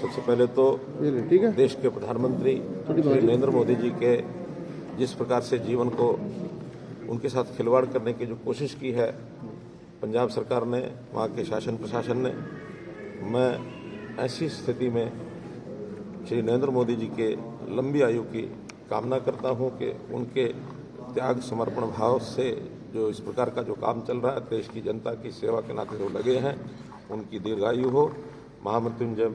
सबसे पहले तो देश के प्रधानमंत्री श्री नरेंद्र मोदी जी के जिस प्रकार से जीवन को उनके साथ खिलवाड़ करने की जो कोशिश की है पंजाब सरकार ने, वहाँ के शासन प्रशासन ने, मैं ऐसी स्थिति में श्री नरेंद्र मोदी जी के लंबी आयु की कामना करता हूँ कि उनके त्याग समर्पण भाव से जो इस प्रकार का जो काम चल रहा है, देश की जनता की सेवा के नाते जो लगे हैं, उनकी दीर्घायु हो। महामृत्युंजय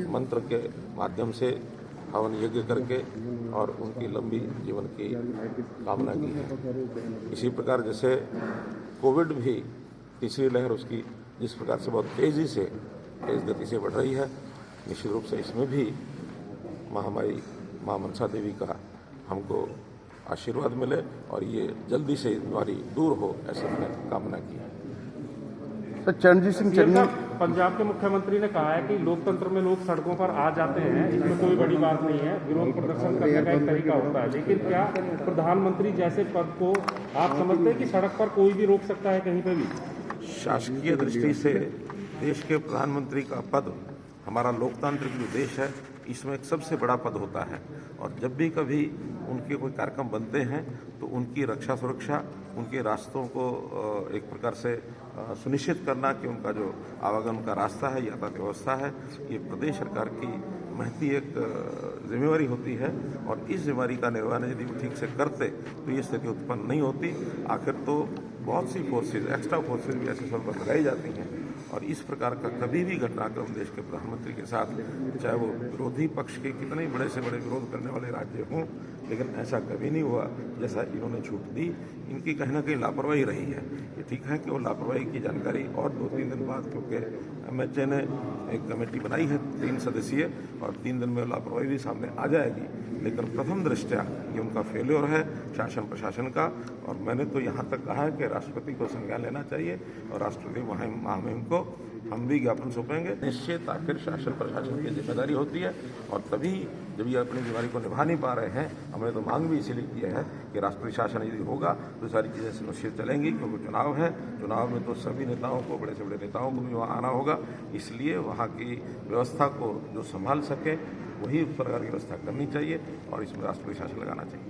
मंत्र के माध्यम से हवन यज्ञ करके और उनकी लंबी जीवन की कामना की है। इसी प्रकार जैसे कोविड भी तीसरी लहर उसकी जिस प्रकार से बहुत तेज गति से बढ़ रही है, निश्चित रूप से इसमें भी महामारी माँ मनसा देवी का हमको आशीर्वाद मिले और ये जल्दी से बीमारी दूर हो, ऐसे मैंने कामना की है। सर, चरणजीत सिंह चन्नी, पंजाब के मुख्यमंत्री ने कहा है कि लोकतंत्र में लोग सड़कों पर आ जाते हैं, इसमें कोई बड़ी बात नहीं है, विरोध प्रदर्शन करने का एक तरीका होता है, लेकिन क्या प्रधानमंत्री जैसे पद को आप समझते हैं कि सड़क पर कोई भी रोक सकता है कहीं पर भी? शासकीय दृष्टि से देश के प्रधानमंत्री का पद हमारा लोकतांत्रिक जो देश है इसमें एक सबसे बड़ा पद होता है और जब भी कभी उनके कोई कार्यक्रम बनते हैं तो उनकी रक्षा सुरक्षा, उनके रास्तों को एक प्रकार से सुनिश्चित करना कि उनका जो आवागमन का रास्ता है, यातायात व्यवस्था है, ये प्रदेश सरकार की महती एक जिम्मेवारी होती है और इस जिम्मेवारी का निर्वहन यदि वो ठीक से करते तो ये स्थिति उत्पन्न नहीं होती। आखिर तो बहुत सी फोर्सेज, एक्स्ट्रा फोर्सेज भी ऐसे सब पर लगाई जाती हैं और इस प्रकार का कभी भी घटनाक्रम देश के प्रधानमंत्री के साथ, चाहे वो विरोधी पक्ष के कितने बड़े से बड़े विरोध करने वाले राज्य हों, लेकिन ऐसा कभी नहीं हुआ जैसा इन्होंने छूट दी। इनकी कहीं ना कहीं लापरवाही रही है। ये ठीक है कि वो लापरवाही की जानकारी और 2-3 दिन बाद, क्योंकि MHA ने एक कमेटी बनाई है 3 सदस्यीय और 3 दिन में लापरवाही भी सामने आ जाएगी, लेकिन प्रथम दृष्टया ये उनका फेल्योर है शासन प्रशासन का। और मैंने तो यहाँ तक कहा है कि राष्ट्रपति को संज्ञान लेना चाहिए और राष्ट्रपति महामहिम को हम भी ज्ञापन सौंपेंगे। निश्चित आखिर शासन प्रशासन की जिम्मेदारी होती है और तभी जब ये अपनी जिम्मेदारी को निभा नहीं पा रहे हैं, हमने तो मांग भी इसीलिए की है कि राष्ट्रपति शासन यदि होगा तो सारी चीज़ें सुनिश्चित चलेंगी, क्योंकि चुनाव है, चुनाव में तो सभी नेताओं को, बड़े से बड़े नेताओं को भी वहाँ आना होगा, इसलिए वहाँ की व्यवस्था को जो संभाल सके वही उस प्रकार की व्यवस्था करनी चाहिए और इसमें राष्ट्रपति शासन लगाना चाहिए।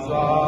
स्वाहा